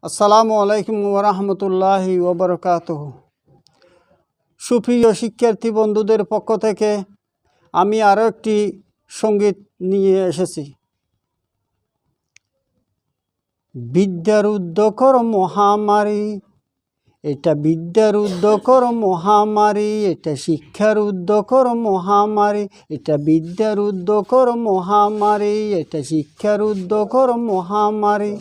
আসসালামু আলাইকুম ওরহমতুল্লাহি ওবরকাতুহু। সুপ্রিয় শিক্ষার্থী বন্ধুদের পক্ষ থেকে আমি আরও একটি সঙ্গীত নিয়ে এসেছি। বিদ্যার উদ্যোগর মহামারী, এটা বিদ্যার উদ্যোগর মহামারী, এটা শিক্ষার উদ্যোগর মহামারী, এটা বিদ্যার উদ্যোগর মহামারী, এটা শিক্ষার উদ্যোগর মহামারী।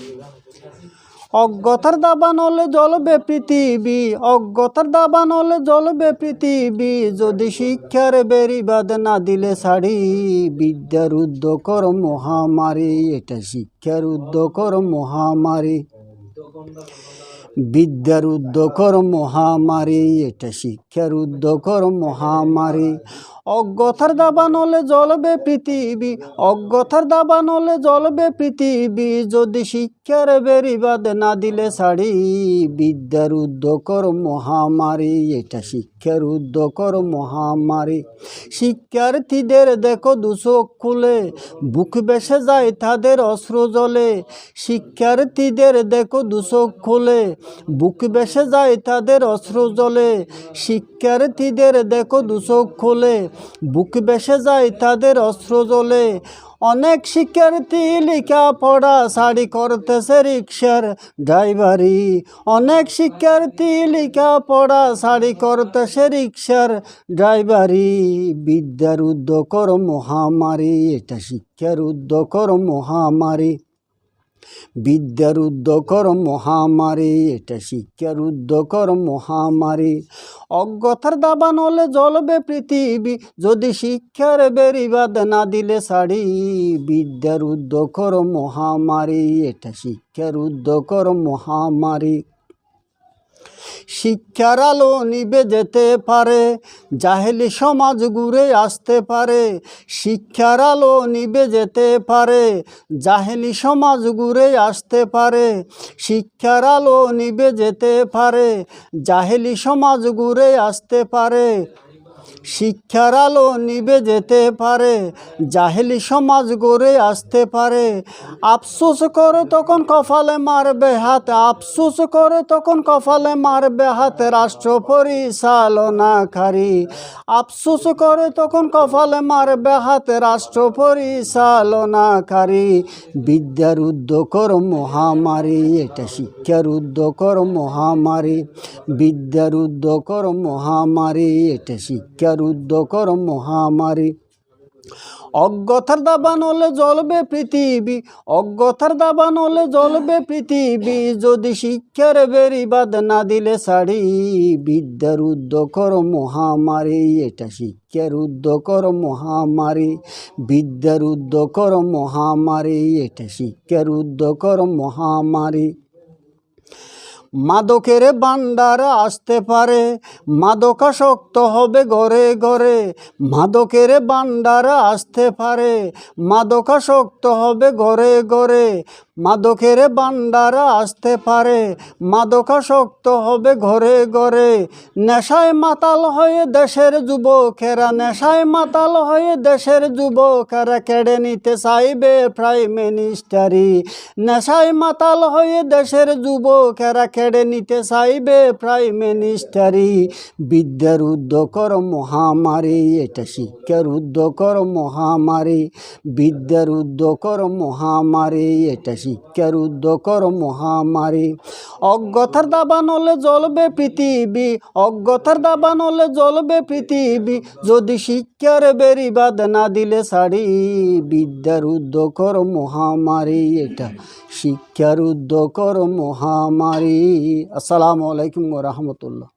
অজ্ঞতার দাবান হলে জ্বলবে পৃথিবী, অজ্ঞতার দাবান হলে জ্বলবে পৃথিবী, যদি শিক্ষার বেড়িবাঁধ না দিলে ছাড়ি। বিদ্যার উদ্যোগর মহামারী, এটা শিক্ষার উদ্যোগর মহামারী, বিদ্যার উদ্যোগর মহামারী, এটা শিক্ষার উদ্যোগর মহামারী। অজ্ঞতার দাবান হলে জ্বলবে পৃথিবী, অজ্ঞতার দাবান হলে জ্বলবে পৃথিবী, যদি শিক্ষার বেড়িবাঁধ না দিলে ছাড়ি। বিদ্যার উদ্যোগর মহামারী, এটা শিক্ষার উদ্যোগর মহামারী। শিক্ষার্থীদের দেখো দুচোখ খুলে, বুক বেসে যায় তাদের অশ্রু জলে। শিক্ষার্থীদের দেখো দুচোখ খুলে, বুক বেসে যায় তাদের অশ্রু জলে। শিক্ষার্থীদের দেখো দুচোখ খুলে, বুক বেসে যায় তাদের অশ্রু জলে। অনেক শিক্ষার্থী লেখাপড়া ছাড়ি করতেছে রিক্সার ড্রাইভারি, অনেক শিক্ষার্থী লেখাপড়া ছাড়ি করতেছে রিক্সার ড্রাইভারি। বিদ্যার উদ্যোগর মহামারী, এটা শিক্ষার উদ্যোগর মহামারী, বিদ্যার উদ্যোগর মহামারী, এটা শিক্ষার উদ্যোগর মহামারী। অজ্ঞতার দাবান হলে জ্বলবে পৃথিবী, যদি শিক্ষার বেড়িবাঁধ না দিলে ছাড়ি। বিদ্যার উদ্যোগর মহামারী, এটা শিক্ষার উদ্যোগর মহামারী। শিক্ষার আলো নিভে যেতে পারে, জাহেলি সমাজ ঘুরে আসতে পারে। শিক্ষার আলো নিভে যেতে পারে, জাহেলি সমাজ ঘুরে আসতে পারে। শিক্ষার আলো নিভে যেতে পারে, জাহেলি সমাজ ঘুরে আসতে পারে। শিক্ষার আলো নিভে যেতে পারে, জাহেলি সমাজ গড়ে আসতে পারে। আফসোস করে তখন কপালে মারবে হাত, আফসোস করে তখন কপালে মারবে হাত রাষ্ট্র পরিচালনাকারী। আফসোস করে তখন কপালে মারবে হাত রাষ্ট্র পরিচালনাকারী। বিদ্যার উদ্যোগর মহামারী, এটা শিক্ষার উদ্যোগর মহামারী, বিদ্যার উদ্যোগর মহামারী, এটা শিক্ষার উদ্যোগর মহামারী। অজ্ঞতার দাবান হলে জ্বলবে পৃথিবী, অজ্ঞতার দাবান হলে জ্বলবে পৃথিবী, যদি শিক্ষার বেড়িবাঁধ না দিলে ছাড়ি। বিদ্যার উদ্যোগর মহামারী, এটা শিক্ষার উদ্যোগর মহামারী, বিদ্যার উদ্যোগর মহামারী, এটা শিক্ষার উদ্যোগর মহামারী। মাদকের ভান্ডার আসতে পারে, মাদকাসক্ত হবে ঘরে ঘরে। মাদকের ভান্ডার আসতে পারে, মাদকাসক্ত হবে ঘরে ঘরে। মাদকের ভান্ডার আসতে পারে, মাদকাসক্ত হবে ঘরে ঘরে। নেশায় মাতাল হয়ে দেশের যুবকেরা, নেশায় মাতাল হয়ে দেশের যুবকেরা কেড়ে নিতে চাইবে প্রাইম মিনিস্টারি। নেশায় মাতাল হয়ে দেশের যুবকেরা কেড়ে নিতে চাইবে প্রাইম মিনিস্টারি। বিদ্যার উদ্যোগর মহামারী, এটা শিক্ষার উদ্যোগর মহামারী, বিদ্যার উদ্যোগর মহামারী, এটা শিক্ষার উদ্যোগর মহামারী। অজ্ঞতার দাবান হলে জ্বলবে পৃথিবী, অজ্ঞতার দাবান হলে জ্বলবে পৃথিবী, যদি শিক্ষার বেড়িবাঁধ না দিলে ছাড়ি। বিদ্যার উদ্যোগর মহামারী, এটা শিক্ষার উদ্যোগর মহামারী। আসসালামু আলাইকুম ওরহমতুল্লাহ।